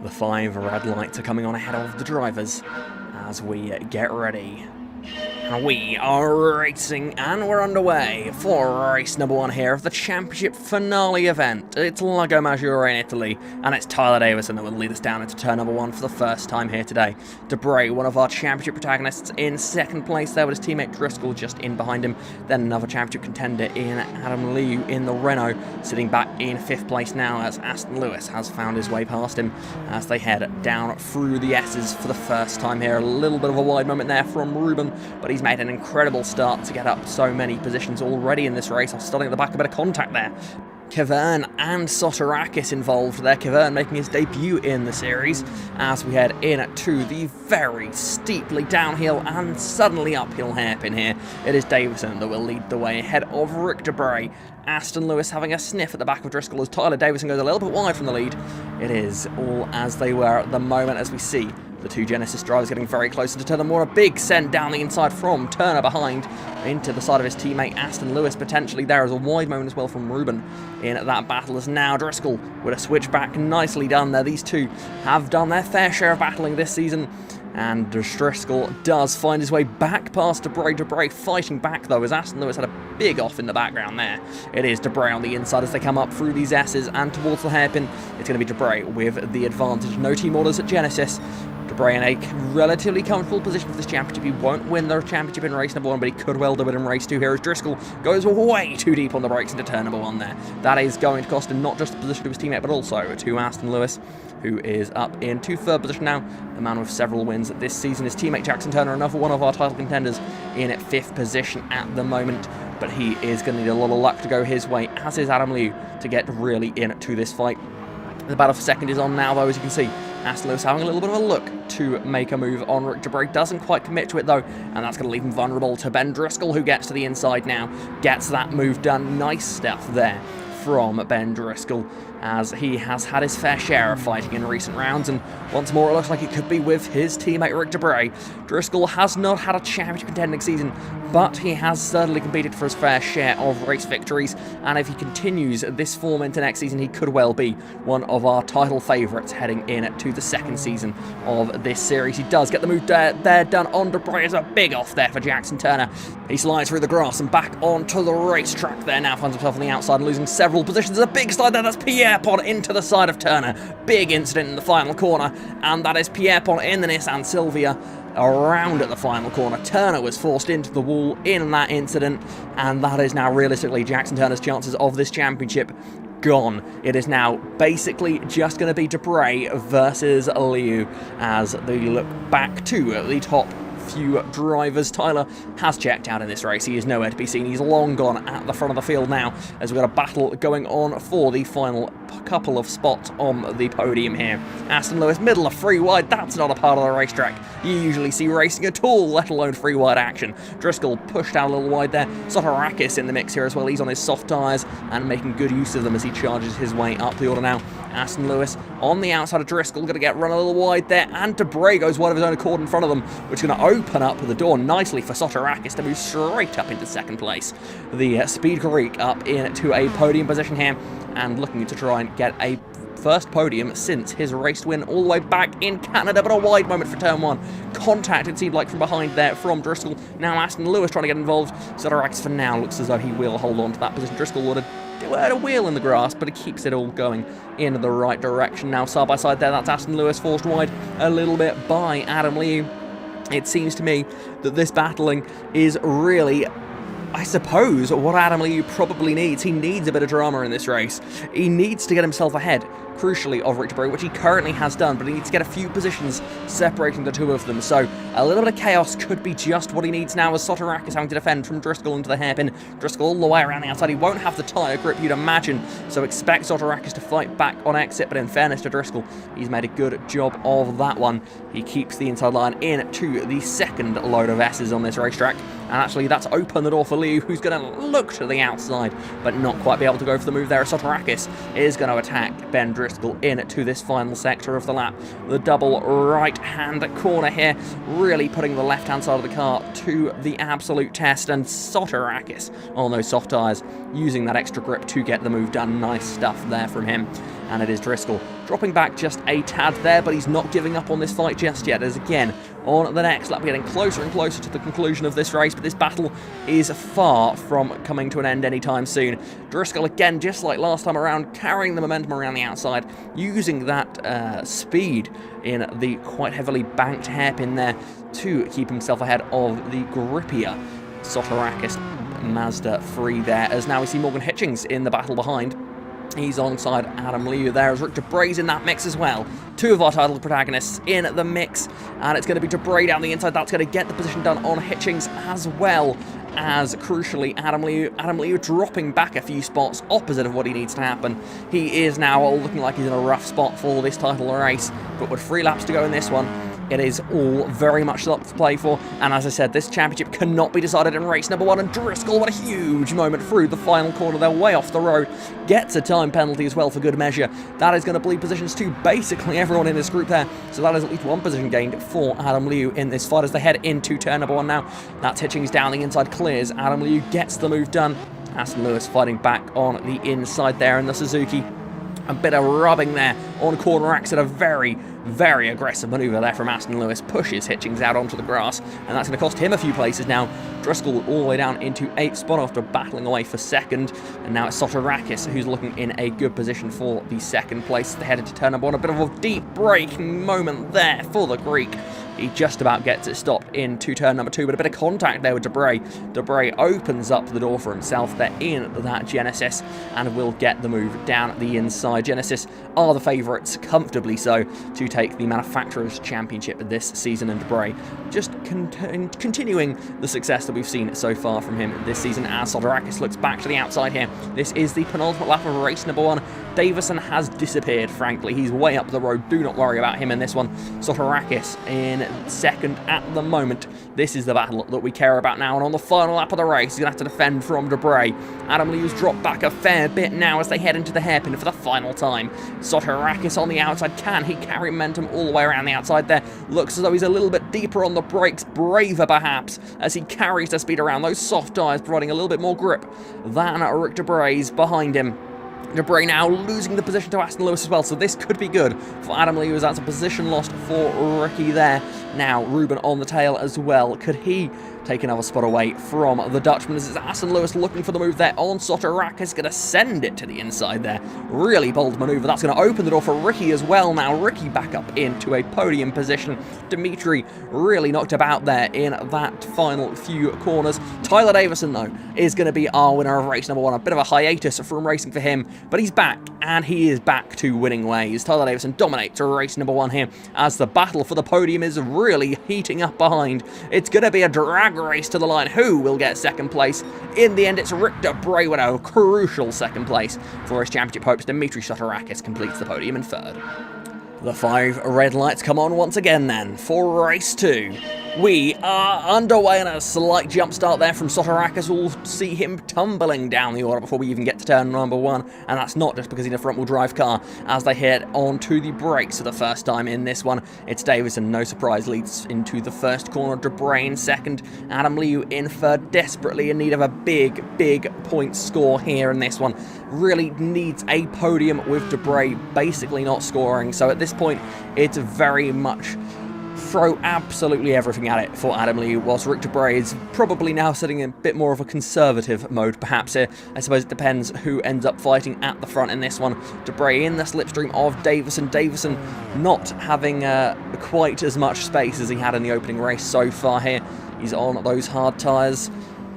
The 5 red lights are coming on ahead of the drivers as we get ready. And we are racing, and we're underway for race number 1 here of the championship finale event. It's Lago Maggiore in Italy, and it's Tyler Davison that will lead us down into turn number 1 for the first time here today. Debray, one of our championship protagonists, in second place there with his teammate Driscoll just in behind him. Then another championship contender in Adam Liu in the Renault, sitting back in 5th place now as Aston Lewis has found his way past him as they head down through the S's for the first time here. A little bit of a wide moment there from Ruben, but he's made an incredible start to get up so many positions already in this race. I'm starting at the back, a bit of contact there. Kevern and Soterakis involved there. Kevern making his debut in the series as we head in to the very steeply downhill and suddenly uphill hairpin here. It is Davison that will lead the way ahead of Rick Debray. Aston Lewis having a sniff at the back of Driscoll as Tyler Davison goes a little bit wide from the lead. It is all as they were at the moment as we see the 2 Genesis drivers getting very close into turn more. A big send down the inside from Turner behind into the side of his teammate Aston Lewis. Potentially there is a wide moment as well from Ruben in that battle as now Driscoll with a switch back. Nicely done there. These two have done their fair share of battling this season. And Driscoll does find his way back past Debray. Debray fighting back though as Aston Lewis had a big off in the background there. It is Debray on the inside as they come up through these S's and towards the hairpin. It's going to be Debray with the advantage. No team orders at Genesis. Debray in a relatively comfortable position for this championship. He won't win the championship in race number 1, but he could well do it in race 2 here as Driscoll goes way too deep on the brakes into turn number 1 there. That is going to cost him not just the position of his teammate, but also to Aston Lewis, who is up into 3rd position now. The man with several wins this season. His teammate Jackson Turner, another one of our title contenders, in at 5th position at the moment. But he is going to need a lot of luck to go his way, as is Adam Liu, to get really into this fight. The battle for second is on now, though, as you can see. Aston Lewis having a little bit of a look to make a move on Rick Debray. Doesn't quite commit to it, though, and that's going to leave him vulnerable to Ben Driscoll, who gets to the inside now. Gets that move done. Nice stuff there from Ben Driscoll, as he has had his fair share of fighting in recent rounds, and once more it looks like it could be with his teammate Rick Debray. Driscoll has not had a championship contending season, but he has certainly competed for his fair share of race victories, and if he continues this form into next season, he could well be one of our title favourites heading in to the 2nd season of this series. He does get the move there done on Debray. Is a big off there for Jackson Turner. He slides through the grass and back onto the racetrack there. Now finds himself on the outside and losing several positions. There's a big slide there. That's Pierre-Pont into the side of Turner. Big incident in the final corner, and that is Pierre-Pont in the Nissan Silvia around at the final corner. Turner was forced into the wall in that incident, and that is now realistically Jackson Turner's chances of this championship gone. It is now basically just going to be Debray versus Liu as they look back to the top few drivers. Tyler has checked out in this race. He is nowhere to be seen. He's long gone at the front of the field now as we've got a battle going on for the final couple of spots on the podium here. Aston Lewis, middle of free wide. That's not a part of the racetrack you usually see racing at all, let alone free wide action. Driscoll pushed out a little wide there. Soterakis in the mix here as well. He's on his soft tyres and making good use of them as he charges his way up the order now. Aston Lewis on the outside of Driscoll, going to get run a little wide there, and Debray goes wide of his own accord in front of them, which is going to open up the door nicely for Soterakis to move straight up into 2nd place. The Speed Greek up into a podium position here and looking to try and get a first podium since his race win all the way back in Canada, but a wide moment for turn 1. Contact, it seemed like, from behind there from Driscoll. Now Aston Lewis trying to get involved. Soterakis for now looks as though he will hold on to that position. Driscoll would had a wheel in the grass, but it keeps it all going in the right direction. Now side by side there, that's Aston Lewis forced wide a little bit by Adam Liu. It seems to me that this battling is really, I suppose, what Adam Liu probably needs. He needs a bit of drama in this race. He needs to get himself ahead, crucially, of Rick Debray, which he currently has done, but he needs to get a few positions separating the two of them. So a little bit of chaos could be just what he needs now, as Soterakis having to defend from Driscoll into the hairpin. Driscoll all the way around the outside. He won't have the tyre grip, you'd imagine, so expect Soterakis to fight back on exit, but in fairness to Driscoll, he's made a good job of that one. He keeps the inside line in to the 2nd load of S's on this racetrack, and actually that's opened the door for Liu, who's going to look to the outside, but not quite be able to go for the move there. Soterakis is going to attack Ben Driscoll into this final sector of the lap. The double right-hand corner here, really putting the left-hand side of the car to the absolute test, and Soterakis on those soft tyres, using that extra grip to get the move done. Nice stuff there from him. and it is Driscoll. Dropping back just a tad there, but he's not giving up on this fight just yet, as again, on the next lap, we're getting closer and closer to the conclusion of this race, but this battle is far from coming to an end anytime soon. Driscoll, again, just like last time around, carrying the momentum around the outside, using that speed in the quite heavily banked hairpin there to keep himself ahead of the grippier Soterakis Mazda 3 there, as now we see Morgan Hitchings in the battle behind. He's alongside Adam Liu there, as Rick Debray's in that mix as well. Two of our title protagonists in the mix, and it's going to be Debray down the inside. That's going to get the position done on Hitchings, as well as, crucially, Adam Liu. Adam Liu dropping back a few spots opposite of what he needs to happen. He is now looking like he's in a rough spot for this title race, but with 3 laps to go in this one, it is all very much up to play for, and as I said, this championship cannot be decided in race number 1, and Driscoll, what a huge moment through the final corner. They're way off the road, gets a time penalty as well for good measure. That is going to bleed positions to basically everyone in this group there, so that is at least 1 position gained for Adam Liu in this fight as they head into turn number 1 now. That's Hitchings down the inside, clears. Adam Liu gets the move done. Aston Lewis fighting back on the inside there in the Suzuki. A bit of rubbing there on corner exit, a very aggressive manoeuvre there from Aston Lewis, pushes Hitchings out onto the grass, and that's going to cost him a few places now. Driscoll all the way down into 8th spot after battling away for 2nd, and now it's Soterakis who's looking in a good position for the 2nd place. They headed to turn number 1, a bit of a deep braking moment there for the Greek. He just about gets it stopped into turn number 2, but a bit of contact there with Debray. Debray opens up the door for himself there in that Genesis, and will get the move down the inside. Genesis are the favourites, comfortably so, to take the Manufacturers' Championship this season, and Debray just continuing the success that we've seen so far from him this season as Soterakis looks back to the outside here. This is the penultimate lap of race number 1. Davison has disappeared, frankly. He's way up the road. Do not worry about him in this one. Soterakis in 2nd at the moment. This is the battle that we care about now. And on the final lap of the race, he's going to have to defend from Debray. Adam Liu's dropped back a fair bit now as they head into the hairpin for the final time. Soterakis on the outside. Can he carry momentum all the way around the outside there? Looks as though he's a little bit deeper on the brakes. Braver, perhaps, as he carries the speed around. Those soft tyres providing a little bit more grip than Rick Debray's behind him. Debray now losing the position to Aston Lewis as well, so this could be good for Adam Liu, as that's a position lost for Ricky there. Now, Ruben on the tail as well. Could he take another spot away from the Dutchman? As it's Aston Lewis looking for the move there on Soterakis, going to send it to the inside there. Really bold manoeuvre. That's going to open the door for Ricky as well. Now, Ricky back up into a podium position. Dimitri really knocked about there in that final few corners. Tyler Davison, though, is going to be our winner of race number 1. A bit of a hiatus from racing for him, but he's back, and he is back to winning ways. Tyler Davison dominates race number 1 here, as the battle for the podium is really heating up behind. It's going to be a drag race to the line. Who will get 2nd place? In the end, it's Rick Debray with a crucial 2nd place for his championship hopes. Dimitri Soterakis completes the podium in 3rd. The 5 red lights come on once again then for race 2. We are underway, in a slight jump start there from Soterakis. We'll see him tumbling down the order before we even get to turn number 1, and that's not just because he's in a front-wheel drive car. As they head onto the brakes for the first time in this one, it's Davison, no surprise, leads into the first corner. Debray in 2nd, Adam Liu in 3rd, desperately in need of a big point score here in this one. Really needs a podium with Debray basically not scoring, so at this point it's very much throw absolutely everything at it for Adam Liu, whilst Rick Debray is probably now sitting in a bit more of a conservative mode perhaps here. I suppose it depends who ends up fighting at the front in this one. Debray in the slipstream of Davison. Davison not having quite as much space as he had in the opening race so far here. He's on those hard tyres,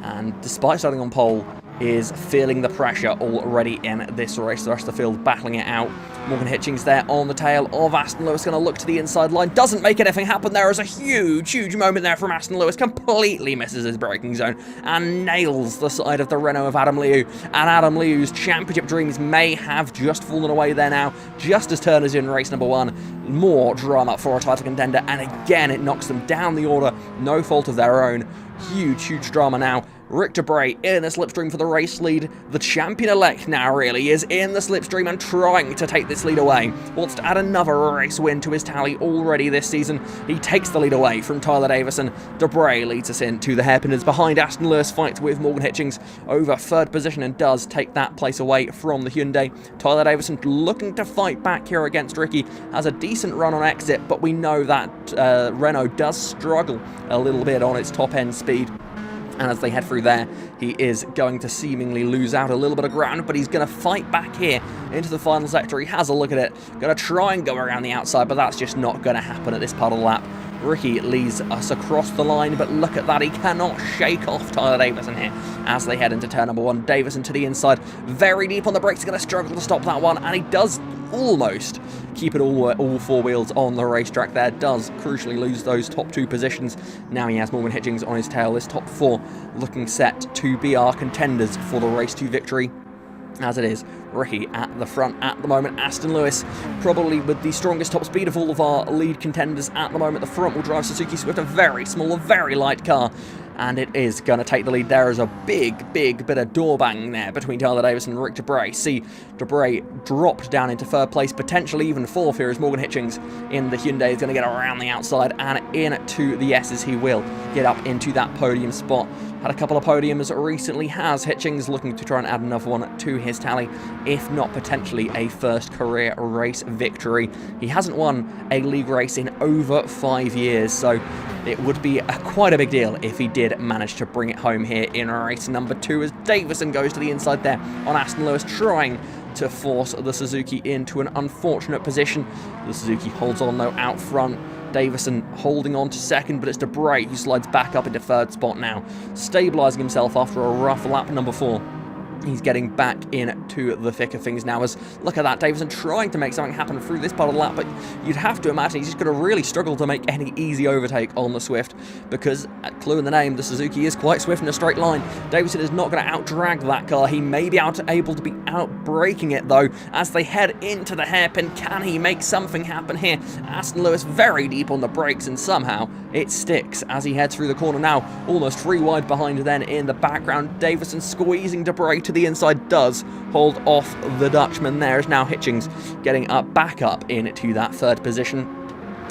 and despite starting on pole, is feeling the pressure already in this race. The rest of the field battling it out. Morgan Hitchings there on the tail of Aston Lewis, going to look to the inside line. Doesn't make anything happen. There is a huge moment there from Aston Lewis. Completely misses his braking zone and nails the side of the Renault of Adam Liu. And Adam Liu's championship dreams may have just fallen away there now, just as Turner's in race number 1. More drama for a title contender, and again it knocks them down the order. No fault of their own. Huge drama now. Rick Debray in the slipstream for the race lead. The champion-elect now really is in the slipstream and trying to take this lead away. Wants to add another race win to his tally already this season. He takes the lead away from Tyler Davison. Debray leads us into the hairpin. Behind Aston Lewis fights with Morgan Hitchings over third position and does take that place away from the Hyundai. Tyler Davison looking to fight back here against Ricky. Has a decent run on exit, but we know that Renault does struggle a little bit on its top end speed. And as they head through there, he is going to seemingly lose out a little bit of ground, but he's going to fight back here into the final sector. He has a look at it, going to try and go around the outside, but that's just not going to happen at this part of the lap. Ricky leads us across the line, but look at that, he cannot shake off Tyler Davison here as they head into turn number 1. Davison to the inside, very deep on the brakes, going to struggle to stop that one, and he does almost keep it all four wheels on the racetrack there. Does crucially lose those top 2 positions. Now he has Morgan Hitchings on his tail. This top 4 looking set to be our contenders for the race to victory. As it is, Ricky at the front at the moment. Aston Lewis probably with the strongest top speed of all of our lead contenders at the moment. The front-wheel drive Suzuki Swift, a very small, a very light car, and it is going to take the lead. There is a big bit of door banging there between Tyler Davison and Rick Debray. See Debray dropped down into third place, potentially even fourth here, as Morgan Hitchings in the Hyundai is going to get around the outside and into the S's. He will get up into that podium spot. Had a couple of podiums recently, has Hitchings, looking to try and add another one to his tally, if not potentially a first career race victory. He hasn't won a league race in over 5 years, so it would be quite a big deal if he did manage to bring it home here in race number 2, as Davison goes to the inside there on Aston Lewis, trying to force the Suzuki into an unfortunate position. The Suzuki holds on though out front. Davison holding on to second, but it's Debray who slides back up into third spot now, stabilising himself after a rough lap number 4. He's getting back into the thick of things now, as look at that, Davison trying to make something happen through this part of the lap, but you'd have to imagine he's just going to really struggle to make any easy overtake on the Swift, because, clue in the name, the Suzuki is quite swift in a straight line. Davison is not going to out-drag that car. He may be able to be out-braking it, though, as they head into the hairpin. Can he make something happen here? Aston Lewis very deep on the brakes, and somehow it sticks as he heads through the corner now, almost 3 wide behind. Then in the background, Davison squeezing Debray to the inside, does hold off the Dutchman. There is now Hitchings getting back up into that third position,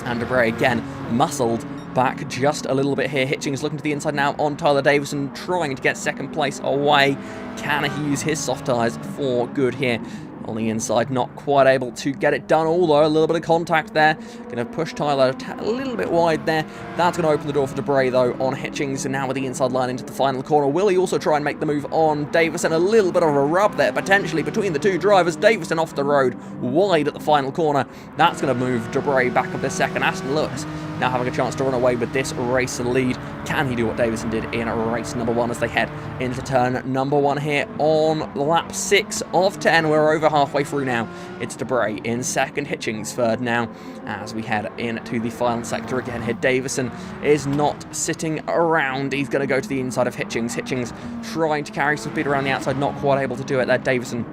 and Debray again muscled back just a little bit here. Hitchings looking to the inside now on Tyler Davison, trying to get second place away. Can he use his soft tyres for good here? On the inside, not quite able to get it done, although a little bit of contact there. Going to push Tyler a little bit wide there. That's going to open the door for Debray, though, on Hitchings, and now with the inside line into the final corner. Will he also try and make the move on Davison? A little bit of a rub there, potentially, between the two drivers. Davison off the road, wide at the final corner. That's going to move Debray back up to second. Aston Lewis now having a chance to run away with this race lead. Can he do what Davison did in race number 1 as they head into turn number 1 here on lap 6 of 10? We're over halfway through now. It's Debray in second, Hitchings third now, as we head into the final sector again here. Davison is not sitting around. He's going to go to the inside of Hitchings. Hitchings trying to carry some speed around the outside, not quite able to do it there. Davison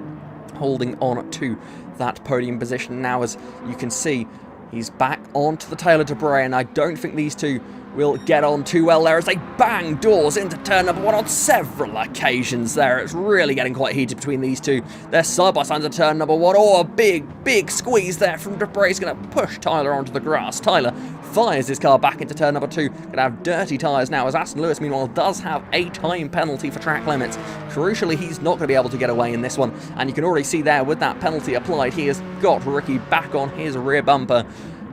holding on to that podium position now, as you can see. He's back onto the tail of Debray, and I don't think these two will get on too well there as they bang doors into turn number 1 on several occasions there. It's really getting quite heated between these two. They're side by side into turn number 1. Oh, a big squeeze there from Debray. He's going to push Tyler onto the grass. Tyler fires his car back into turn number 2. Going to have dirty tyres now, as Aston Lewis, meanwhile, does have a time penalty for track limits. Crucially, he's not going to be able to get away in this one, and you can already see there with that penalty applied, he has got Ricky back on his rear bumper.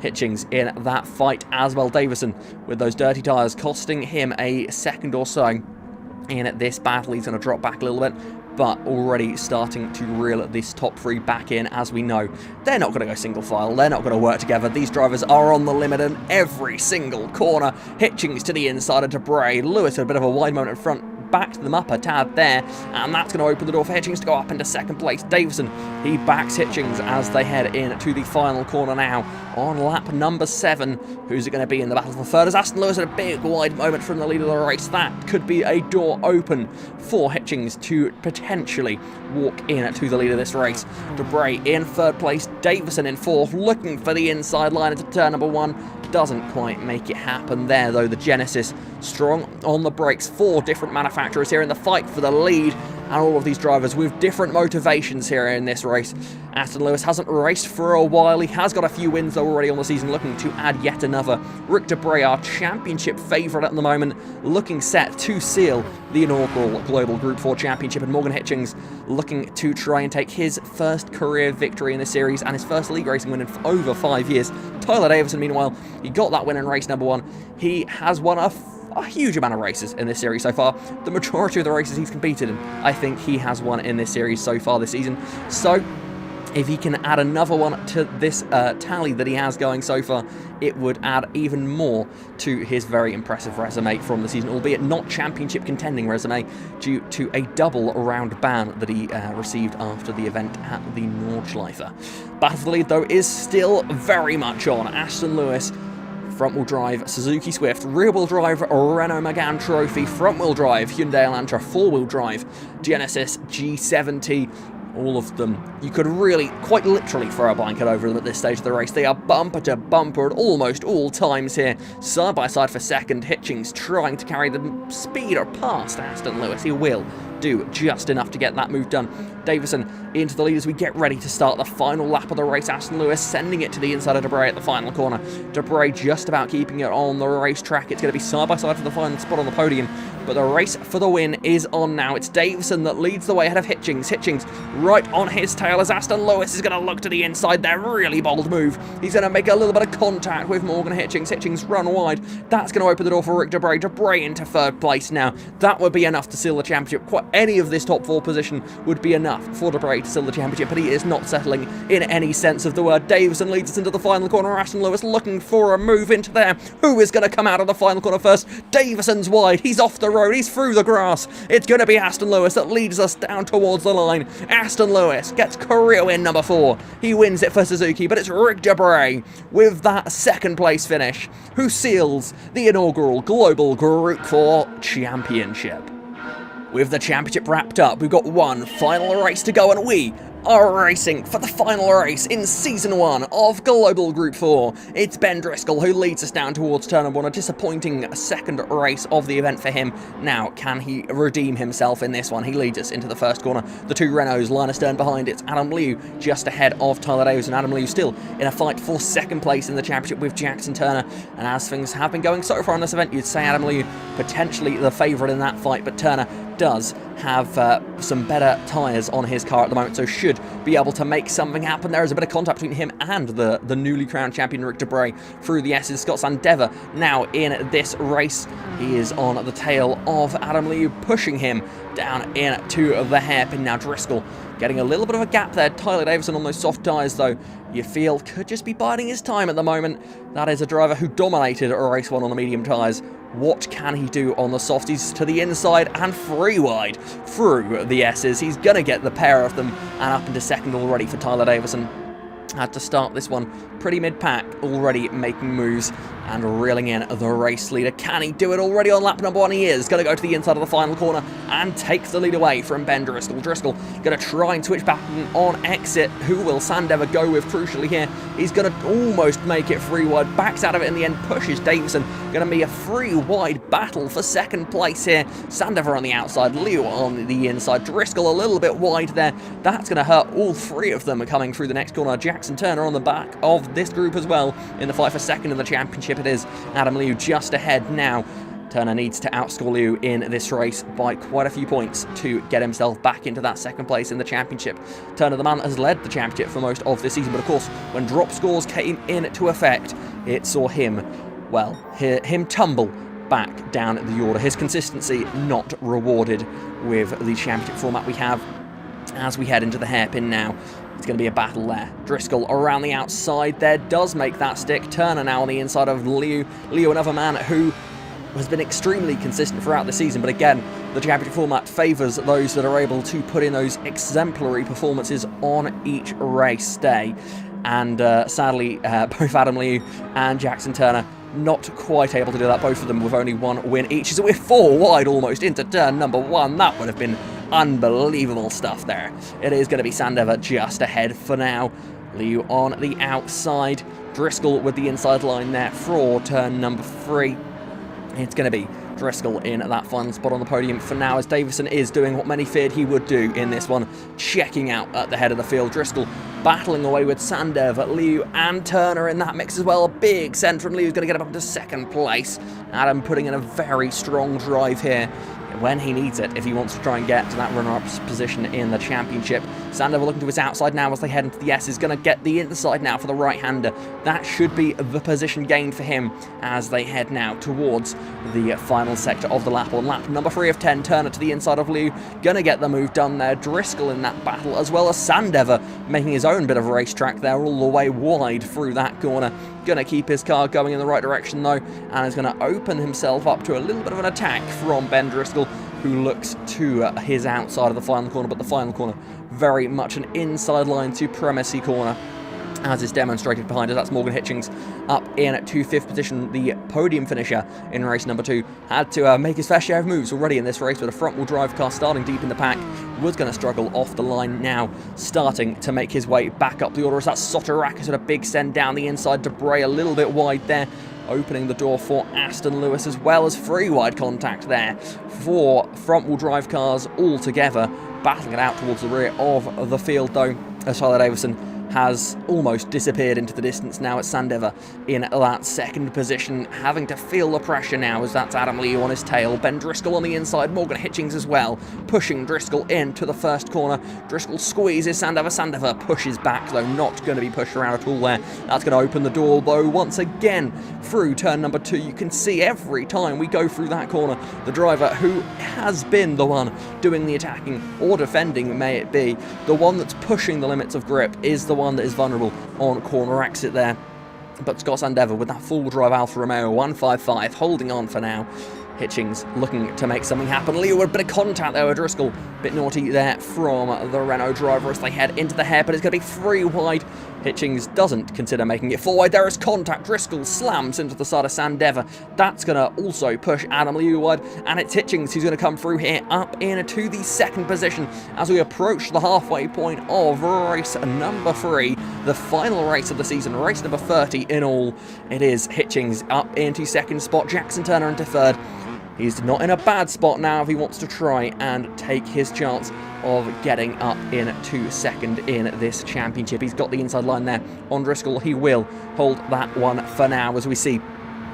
Hitchings in that fight as well. Davison with those dirty tyres costing him a second or so in this battle. He's going to drop back a little bit, but already starting to reel this top 3 back in. As we know, they're not going to go single file. They're not going to work together. These drivers are on the limit in every single corner. Hitchings to the inside of Debray. Lewis a bit of a wide moment in front, backed them up a tad there, and that's going to open the door for Hitchings to go up into second place. Davison, he backs Hitchings as they head in to the final corner now on lap number 7. Who's it going to be in the battle for third? As Aston Lewis had a big wide moment from the lead of the race. That could be a door open for Hitchings to potentially walk in to the lead of this race. Debray in third place, Davison in fourth, looking for the inside line into turn number 1. Doesn't quite make it happen there, though. The Genesis strong on the brakes. 4 different manufacturers here in the fight for the lead, and all of these drivers with different motivations here in this race. Aston Lewis hasn't raced for a while. He has got a few wins though already on the season, looking to add yet another. Rick de Bray, our championship favourite at the moment, looking set to seal the inaugural Global Group 4 Championship, and Morgan Hitchings looking to try and take his first career victory in the series and his first league racing win in over 5 years. Tyler Davison, meanwhile, he got that win in race number 1. He has won a huge amount of races in this series so far. The majority of the races he's competed in, I think he has won in this series so far this season. So if he can add another one to this tally that he has going so far, it would add even more to his very impressive resume from the season, albeit not championship contending resume, due to a double round ban that he received after the event at the Nordschleife. Battle for the lead, though, is still very much on. Aston Lewis, front-wheel drive Suzuki Swift, rear-wheel drive Renault Megane Trophy, front-wheel drive Hyundai Elantra, four-wheel drive Genesis G70. All of them, you could really, quite literally, throw a blanket over them at this stage of the race. They are bumper to bumper at almost all times here. Side by side for second. Hitchings trying to carry the speed or past Aston Lewis. He will do just enough to get that move done. Davison into the lead as we get ready to start the final lap of the race. Aston Lewis sending it to the inside of de Bray at the final corner. De Bray just about keeping it on the racetrack. It's going to be side by side for the final spot on the podium, but the race for the win is on now. It's Davison that leads the way ahead of Hitchings. Hitchings right on his tail as Aston Lewis is going to look to the inside there. Really bold move. He's going to make a little bit of contact with Morgan Hitchings. Hitchings run wide. That's going to open the door for Rick de Bray. De Bray into third place now. That would be enough to seal the championship. Quite any of this top 4 position would be enough for de Bray to seal the championship, but he is not settling in any sense of the word. Davison leads us into the final corner. Aston Lewis looking for a move into there. Who is going to come out of the final corner first? Davison's wide. He's off the road. He's through the grass. It's going to be Aston Lewis that leads us down towards the line. Aston Lewis gets career win number 4. He wins it for Suzuki, but it's Rick de Bray with that second place finish who seals the inaugural Global Group 4 Championship. With the championship wrapped up, we've got one final race to go, and we are racing for the final race in Season 1 of Global Group 4. It's Ben Driscoll who leads us down towards turn number 1, a disappointing second race of the event for him. Now, can he redeem himself in this one? He leads us into the first corner. The two Renaults line astern behind. It's Adam Liu just ahead of Tyler Davison, and Adam Liu still in a fight for second place in the championship with Jackson Turner. And as things have been going so far in this event, you'd say Adam Liu potentially the favourite in that fight, but Turner does have some better tyres on his car at the moment, so should be able to make something happen. There is a bit of contact between him and the newly crowned champion Rick de Bray through the S's. Scott Sandever now in this race. He is on the tail of Adam Liu, pushing him down into the hairpin. Now Driscoll getting a little bit of a gap there. Tyler Davison on those soft tyres, though, you feel could just be biding his time at the moment. That is a driver who dominated race 1 on the medium tyres. What can he do on the softies? To the inside and free wide through the S's. He's going to get the pair of them, and up into second already for Tyler Davison. Had to start this one pretty mid-pack, already making moves and reeling in the race leader. Can he do it already on lap number 1? He is going to go to the inside of the final corner and take the lead away from Ben Driscoll. Driscoll going to try and switch back on exit. Who will Sandever go with crucially here? He's going to almost make it free wide, backs out of it in the end, pushes Davison. Going to be a free wide battle for second place here. Sandever on the outside, Liu on the inside, Driscoll a little bit wide there. That's going to hurt all three of them coming through the next corner. Jackson Turner on the back of this group as well in the fight for second in the championship. It is Adam Liu just ahead now. Turner needs to outscore Liu in this race by quite a few points to get himself back into that second place in the championship. Turner, the man that has led the championship for most of this season, but of course, when drop scores came into effect, it saw him, well, him tumble back down the order. His consistency not rewarded with the championship format we have as we head into the hairpin now. It's going to be a battle there. Driscoll around the outside there does make that stick. Turner now on the inside of Liu. Liu, another man who has been extremely consistent throughout the season, but again, the championship format favours those that are able to put in those exemplary performances on each race day. And sadly, both Adam Liu and Jackson Turner not quite able to do that, both of them with only one win each. So we're 4 wide almost into turn number 1. That would have been unbelievable stuff there. It is going to be Sandever just ahead for now. Liu on the outside. Driscoll with the inside line there for turn number 3. It's going to be Driscoll in that final spot on the podium for now, as Davison is doing what many feared he would do in this one, checking out at the head of the field. Driscoll battling away with Sandev, Liu and Turner in that mix as well. A big send from Liu, who's going to get up into second place. Adam putting in a very strong drive here when he needs it, if he wants to try and get to that runner-up position in the championship. Sandover looking to his outside now as they head into the S, is going to get the inside now for the right-hander. That should be the position gained for him as they head now towards the final sector of the lap. On lap number 3 of 10, Turner to the inside of Liu, going to get the move done there. Driscoll in that battle, as well as Sandever making his own bit of a racetrack there, all the way wide through that corner. Going to keep his car going in the right direction though, and is going to open himself up to a little bit of an attack from Ben Driscoll, who looks to his outside of the final corner, but the final corner very much an inside line supremacy corner, as is demonstrated behind us. That's Morgan Hitchings up in to 5th position, the podium finisher in race number 2. Had to make his fair share of moves already in this race with a front-wheel drive car starting deep in the pack. Was going to struggle off the line now, starting to make his way back up the order as that Soterakis with a big send down the inside. Debray a little bit wide there, opening the door for Aston Lewis, as well as free wide contact there for front-wheel drive cars all together, battling it out towards the rear of the field though, as Tyler Davison has almost disappeared into the distance now at Sandever in that second position, having to feel the pressure now as that's Adam Liu on his tail. Ben Driscoll on the inside, Morgan Hitchings as well, pushing Driscoll into the first corner. Driscoll squeezes Sandever. Sandever pushes back though, not going to be pushed around at all there. That's going to open the door though once again through turn number 2. You can see every time we go through that corner, the driver who has been the one doing the attacking or defending, may it be, the one that's pushing the limits of grip, is the one that is vulnerable on corner exit there. But Scott Sandever with that full drive Alfa Romeo 155 holding on for now. Hitchings looking to make something happen. Leo with a bit of contact there with Driscoll. Bit naughty there from the Renault driver as they head into the hairpin. It's going to be 3 wide. Hitchings doesn't consider making it 4 wide. There is contact. Driscoll slams into the side of Sandever. That's going to also push Adam Liu wide. And it's Hitchings who's going to come through here up into the second position as we approach the halfway point of race number 3. The final race of the season. Race number 30 in all. It is Hitchings up into second spot. Jackson Turner into third. He's not in a bad spot now if he wants to try and take his chance of getting up into second in this championship. He's got the inside line there on Driscoll. He will hold that one for now, as we see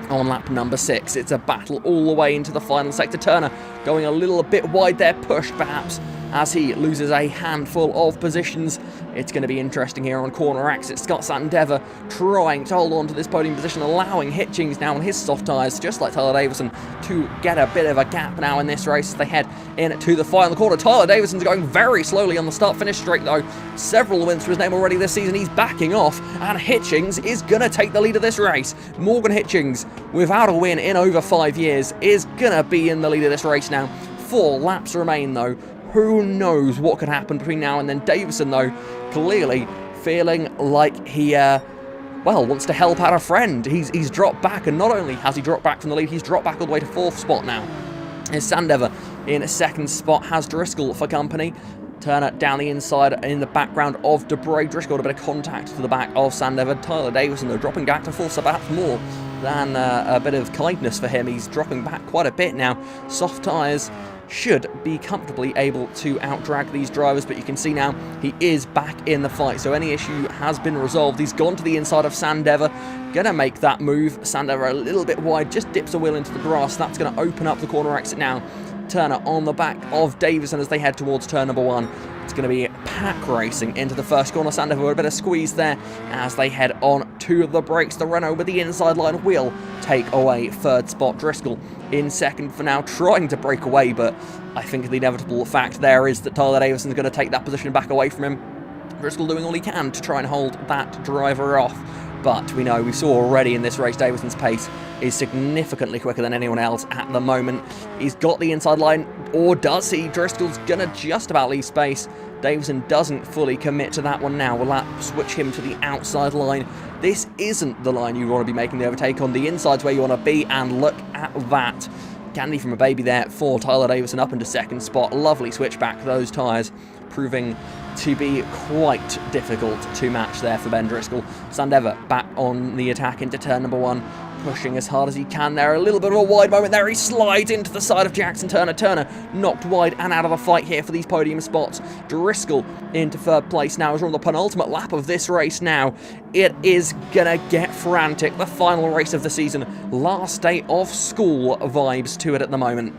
on lap number 6. It's a battle all the way into the final sector. Turner going a little bit wide there, pushed perhaps as he loses a handful of positions. It's going to be interesting here on corner exit. Scott Sandever trying to hold on to this podium position, allowing Hitchings now on his soft tyres, just like Tyler Davison, to get a bit of a gap now in this race as they head into the final quarter. Tyler Davison's going very slowly on the start-finish straight though. Several wins for his name already this season. He's backing off, and Hitchings is going to take the lead of this race. Morgan Hitchings, without a win in over 5 years, is going to be in the lead of this race now. 4 laps remain though. Who knows what could happen between now and then. Davison, though, clearly feeling like he, wants to help out a friend. He's dropped back, and not only has he dropped back from the lead, he's dropped back all the way to 4th spot now. Is Sandever in 2nd spot, has Driscoll for company. Turner down the inside in the background of Debray. Driscoll a bit of contact to the back of Sandever. Tyler Davison, though, dropping back to 4th, so perhaps more than a bit of kindness for him. He's dropping back quite a bit now. Soft tyres should be comfortably able to outdrag these drivers, but you can see now he is back in the fight, so any issue has been resolved. He's gone to the inside of Sandever, gonna make that move. Sandever a little bit wide, just dips a wheel into the grass. That's gonna open up the corner exit now. Turner on the back of Davison as they head towards turn number 1. It's going to be pack racing into the first corner. Sandever with a bit of squeeze there as they head on to the brakes. The Renault with the inside line will take away 3rd spot. Driscoll in 2nd for now, trying to break away, but I think the inevitable fact there is that Tyler Davison's going to take that position back away from him. Driscoll doing all he can to try and hold that driver off. But we saw already in this race, Davison's pace is significantly quicker than anyone else at the moment. He's got the inside line, or does he? Driscoll's gonna just about leave space. Davison doesn't fully commit to that one now. Will that switch him to the outside line? This isn't the line you want to be making the overtake on. The inside's where you want to be, and look at that. Candy from a baby there for Tyler Davison up into 2nd spot. Lovely switch back those tyres, proving to be quite difficult to match there for Ben Driscoll. Sandever back on the attack into turn number 1, pushing as hard as he can there. A little bit of a wide moment there. He slides into the side of Jackson Turner. Turner knocked wide and out of the fight here for these podium spots. Driscoll into third place now as we're on the penultimate lap of this race now. It is gonna get frantic. The final race of the season. Last day of school vibes to it at the moment.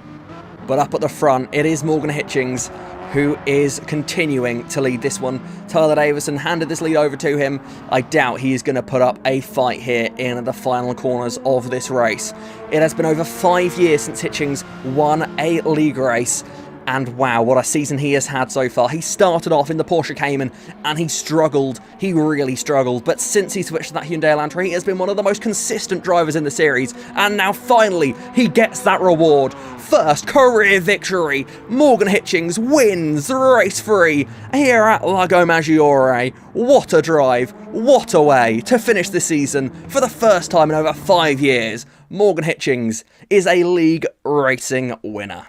But up at the front, it is Morgan Hitchings who is continuing to lead this one. Tyler Davison handed this lead over to him. I doubt he is going to put up a fight here in the final corners of this race. It has been over 5 years since Hitchings won a league race. And wow, what a season he has had so far. He started off in the Porsche Cayman and he struggled. He really struggled. But since he switched to that Hyundai Elantra, he has been one of the most consistent drivers in the series. And now finally, he gets that reward. First career victory. Morgan Hitchings wins race 3 here at Lago Maggiore. What a drive. What a way to finish the season for the first time in over 5 years. Morgan Hitchings is a league racing winner.